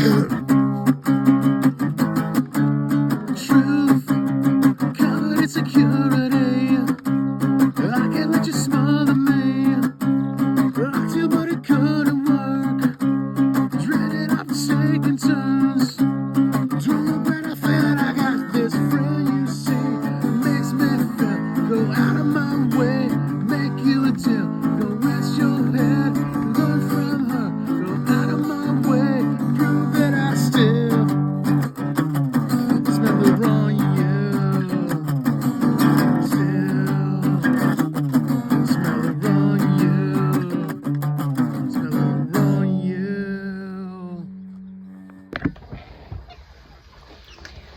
Truth, covered in security. I can't let you smother me. Locked you, but it couldn't work. Dreaded after taking turns. Don't know better than I got this friend you see. Makes me feel, go out of my way, make you a deal. Go rest your head, learn from her. Go out of my way, prove that I still smell the wrong you. Still smell the wrong you. Smell the wrong you.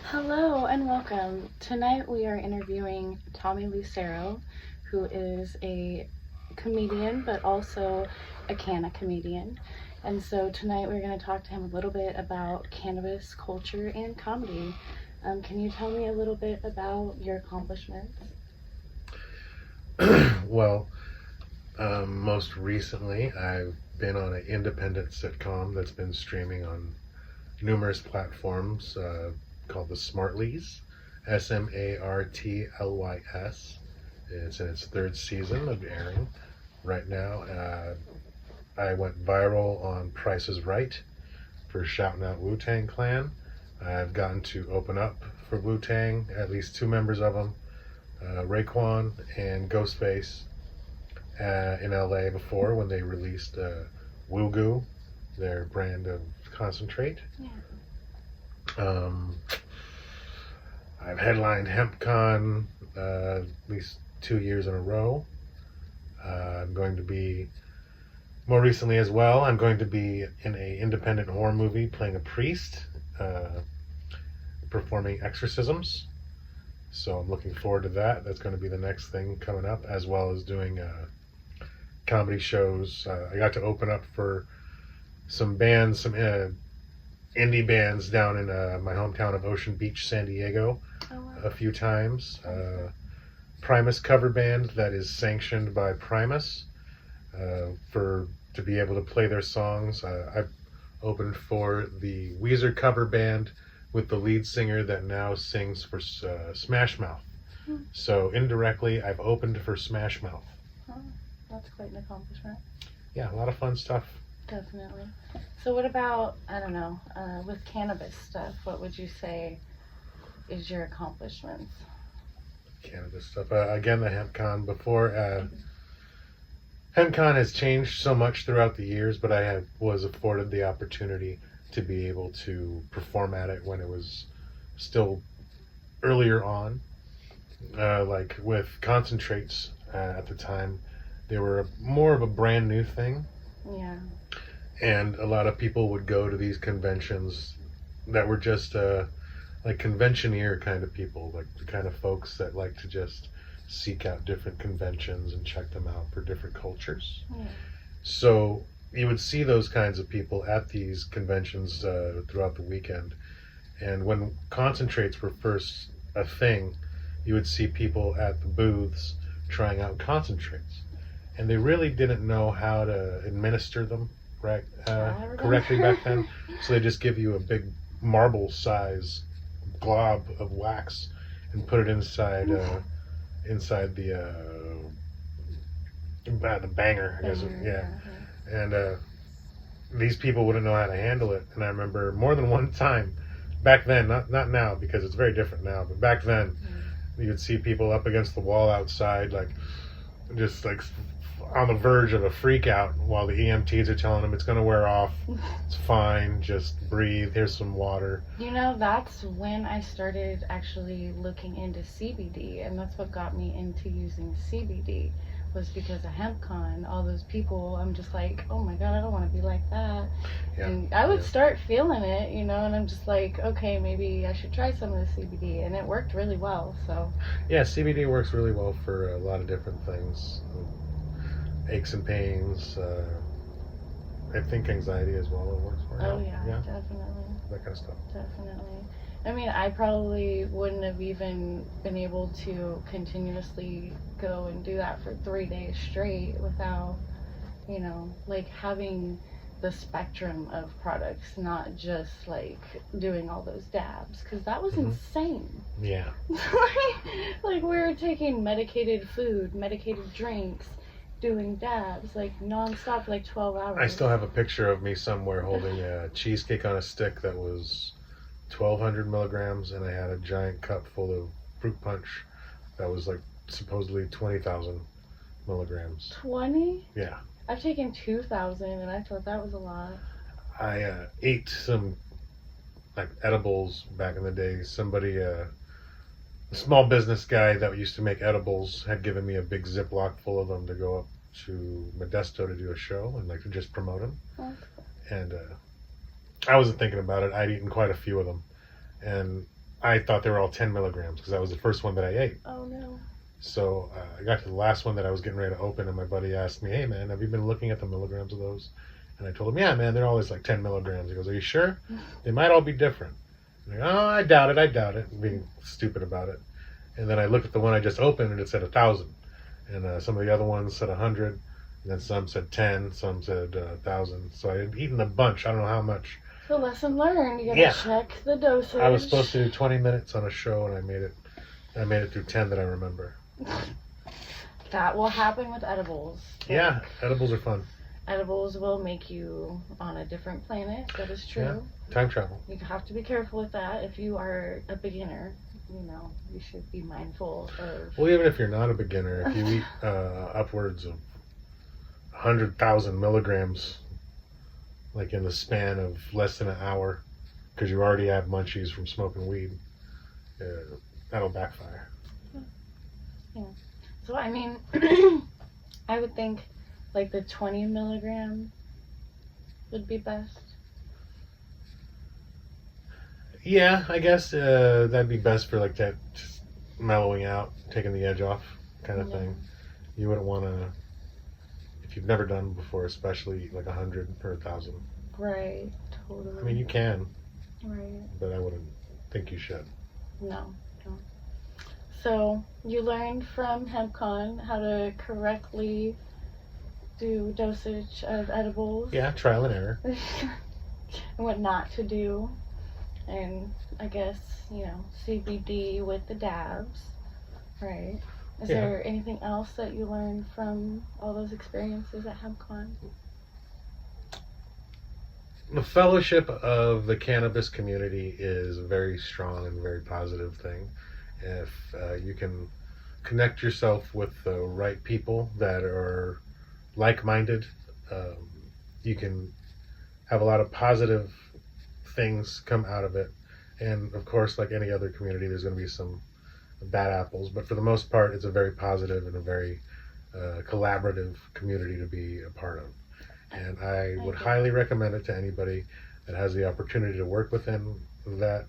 Hello and welcome. Tonight we are interviewing Tommy Lucero, who is a comedian but also a canna comedian. And so tonight we're going to talk to him a little bit about cannabis culture and comedy. Can you tell me a little bit about your accomplishments? Well, most recently I've been on an independent sitcom that's been streaming on numerous platforms called The Smartleys, SMARTLYS. It's in its third season of airing right now. I went viral on Price is Right for shouting out Wu-Tang Clan. I've gotten to open up for Wu-Tang, at least two members of them, Raekwon and Ghostface, in LA before when they released Woo-Goo, their brand of concentrate. Yeah. I've headlined HempCon at least 2 years in a row. I'm going to be, more recently as well, I'm going to be in an independent horror movie playing a priest, performing exorcisms. So I'm looking forward to that. That's going to be the next thing coming up, as well as doing comedy shows. I got to open up for some bands, some indie bands down in my hometown of Ocean Beach, San Diego, a few times. Primus cover band that is sanctioned by Primus to be able to play their songs. I've opened for the Weezer cover band with the lead singer that now sings for Smash Mouth. So indirectly, I've opened for Smash Mouth. Oh, that's quite an accomplishment. Yeah, a lot of fun stuff. Definitely. So what about, I don't know, with cannabis stuff, what would you say is your accomplishments? Cannabis stuff. Again, the HempCon before. HempCon has changed so much throughout the years, but I was afforded the opportunity to be able to perform at it when it was still earlier on. Like with concentrates at the time, they were more of a brand new thing. Yeah. And a lot of people would go to these conventions that were just like conventioneer kind of people, like the kind of folks that like to just seek out different conventions and check them out for different cultures. Yeah. So you would see those kinds of people at these conventions throughout the weekend. And when concentrates were first a thing, you would see people at the booths trying out concentrates. And they really didn't know how to administer them correctly back then. So they just give you a big marble size glob of wax and put it inside the banger, I guess. Yeah. And these people wouldn't know how to handle it. And I remember more than one time back then, not now because it's very different now, but back then you would see people up against the wall outside, like just like on the verge of a freak out while the EMTs are telling them it's going to wear off. It's fine. Just breathe. Here's some water. You know, that's when I started actually looking into CBD, and that's what got me into using CBD, was because of HempCon. All those people, I'm just like, oh my God, I don't want to be like that. Yeah. And I would start feeling it, you know, and I'm just like, okay, maybe I should try some of the CBD, and it worked really well. So yeah, CBD works really well for a lot of different things. Aches and pains, I think anxiety as well, it works for. Oh yeah, definitely. That kind of stuff. Definitely. I mean, I probably wouldn't have even been able to continuously go and do that for 3 days straight without, you know, like having the spectrum of products, not just like doing all those dabs, because that was insane. Yeah. Like we were taking medicated food, medicated drinks, doing dabs like nonstop, like 12 hours. I still have a picture of me somewhere holding a cheesecake on a stick that was 1,200 milligrams, and I had a giant cup full of fruit punch that was like supposedly 20,000 milligrams. 20? Yeah. I've taken 2,000 and I thought that was a lot. I ate some like edibles back in the day. Somebody, a small business guy that used to make edibles, had given me a big Ziploc full of them to go up to Modesto to do a show and like to just promote them. Oh. And I wasn't thinking about it. I'd eaten quite a few of them, and I thought they were all 10 milligrams because that was the first one that I ate. Oh no. So I got to the last one that I was getting ready to open, and my buddy asked me, "Hey man, have you been looking at the milligrams of those?" And I told him, "Yeah man, they're always like 10 milligrams." He goes, "Are you sure? They might all be different." And I go, "Oh, I doubt it, being stupid about it. And then I looked at the one I just opened, and it said 1,000. And some of the other ones said 100, and then some said 10, some said 1,000. So I had eaten a bunch. I don't know how much. So lesson learned. You gotta check the dosage. I was supposed to do 20 minutes on a show, and I made it through 10 that I remember. That will happen with edibles. Yeah, edibles are fun. Edibles will make you on a different planet. That is true. Yeah, time travel. You have to be careful with that. If you are a beginner, you should be mindful of. Well, even if you're not a beginner, if you eat upwards of 100,000 milligrams, like in the span of less than an hour, because you already have munchies from smoking weed, that'll backfire. Yeah. So I mean, I would think like the 20 milligram would be best. Yeah, I guess that'd be best for like that just mellowing out, taking the edge off kind of thing. You wouldn't want to, if you've never done before, especially like 100 or 1,000. Right, totally. I mean, you can, right, but I wouldn't think you should. No. So you learned from HempCon how to correctly do dosage of edibles. Yeah, trial and error. And what not to do. And I guess, CBD with the dabs, right? Is there anything else that you learned from all those experiences at HempCon? The fellowship of the cannabis community is a very strong and very positive thing. If you can connect yourself with the right people that are like-minded, you can have a lot of positive things come out of it. And of course, like any other community, there's going to be some bad apples, but for the most part, it's a very positive and a very collaborative community to be a part of. And I would highly recommend it to anybody that has the opportunity to work within that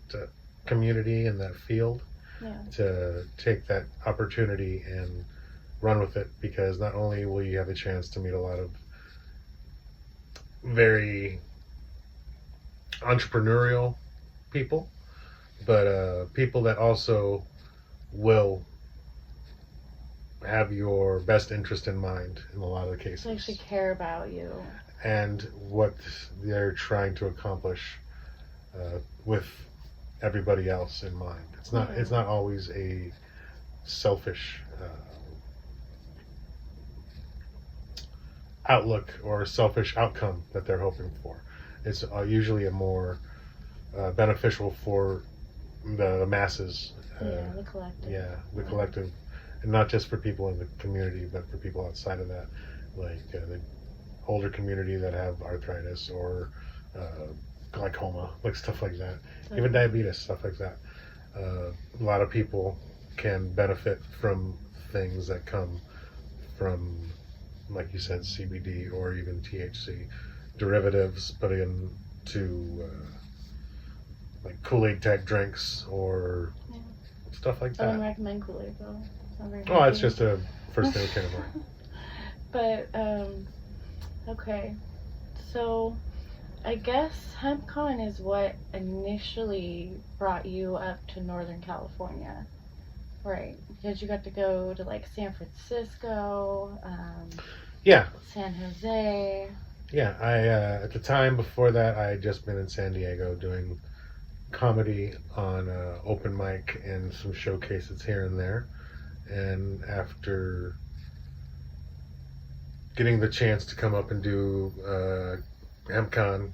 community and that field, to take that opportunity and run with it, because not only will you have a chance to meet a lot of very entrepreneurial people, but people that also will have your best interest in mind in a lot of the cases. They actually care about you. And what they're trying to accomplish with everybody else in mind. It's not always a selfish outlook or a selfish outcome that they're hoping for. It's usually a more beneficial for the masses. The collective. Yeah, the collective. And not just for people in the community, but for people outside of that, like the older community that have arthritis or glaucoma, like stuff like that. Even diabetes, stuff like that. A lot of people can benefit from things that come from, like you said, CBD or even THC derivatives put into like Kool-Aid type drinks or stuff like I that. wouldn't recommend Kool-Aid though. Oh, it's just a first thing that came to mind. But okay, so I guess HempCon is what initially brought you up to Northern California, right? Because you got to go to like San Francisco, Yeah. San Jose. Yeah, I at the time before that, I had just been in San Diego doing comedy on open mic and some showcases here and there. And after getting the chance to come up and do MCon,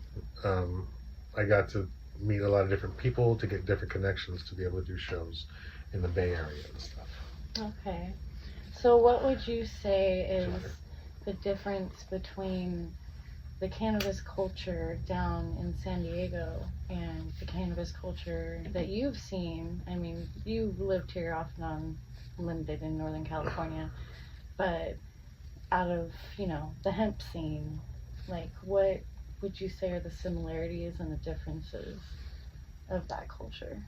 I got to meet a lot of different people to get different connections to be able to do shows in the Bay Area and stuff. Okay. So what would you say is the difference between the cannabis culture down in San Diego and the cannabis culture that you've seen? I mean, you lived here off and on, limited in Northern California, but out of, the hemp scene, like what would you say are the similarities and the differences of that culture?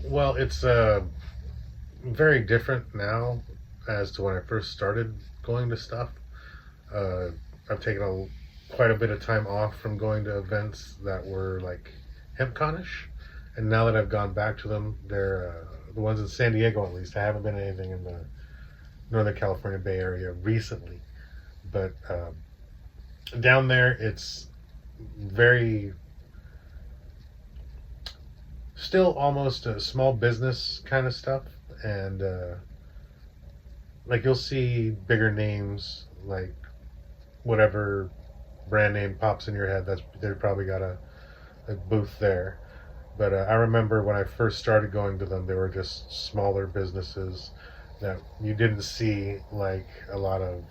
Well, it's very different now as to when I first started going to stuff. I've taken quite a bit of time off from going to events that were like HempConish, and now that I've gone back to them, they're the ones in San Diego at least. I haven't been to anything in the Northern California Bay Area recently, but down there it's very still almost a small business kind of stuff, and like you'll see bigger names like whatever brand name pops in your head, they've probably got a booth there. But I remember when I first started going to them, they were just smaller businesses that you didn't see like a lot of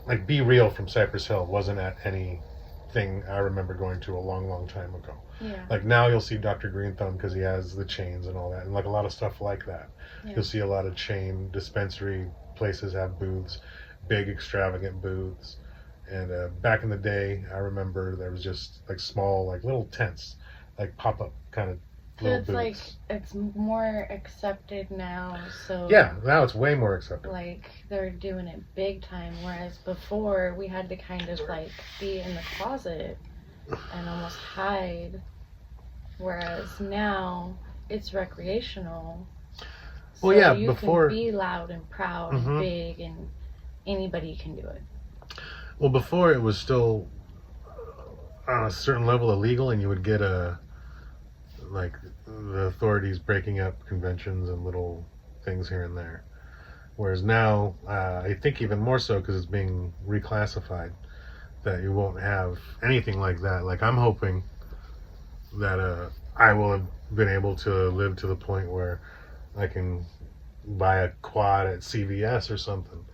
like Be Real from Cypress Hill wasn't at anything I remember going to a long time ago. Yeah. Like now you'll see Dr. Green Thumb because he has the chains and all that, and like a lot of stuff like that. Yeah. You'll see a lot of chain dispensary places have booths, big extravagant booths. And back in the day, I remember there was just like small, like little tents, like pop-up kind of So little it's booths. like it's more accepted now, so Yeah, now it's way more acceptable. like they're doing it big time, whereas before we had to kind of like be in the closet and almost hide, whereas now it's recreational. So Well, yeah, you before- can be loud and proud Mhm. and big, and anybody can do it. Well, before it was still on a certain level illegal, and you would get like the authorities breaking up conventions and little things here and there. Whereas now, I think even more so because it's being reclassified, that you won't have anything like that. Like I'm hoping that I will have been able to live to the point where I can buy a quad at CVS or something.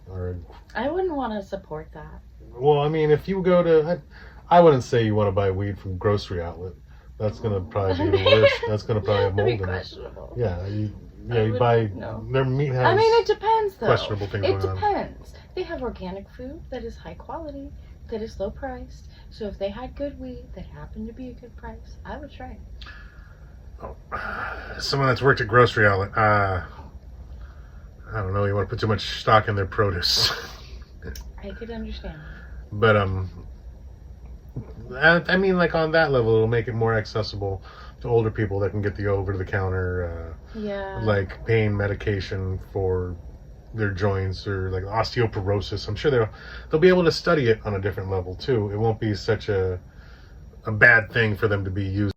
Or I wouldn't want to support that. well, I mean, if you go to, I wouldn't say you want to buy weed from grocery outlet. That's gonna probably be the worst. That's gonna probably have mold That'd be in it. questionable. Yeah, you would- buy no. their meat has. I mean, it depends though. questionable things It going on. depends. They have organic food that is high quality, that is low priced. So if they had good weed that happened to be a good price, I would try it. Someone that's worked at grocery outlet. I don't know. You want to put too much stock in their produce, I could understand. but I mean, like on that level, it'll make it more accessible to older people that can get the over-the-counter, Yeah. like pain medication for their joints or like osteoporosis. I'm sure they'll be able to study it on a different level too. It won't be such a bad thing for them to be used.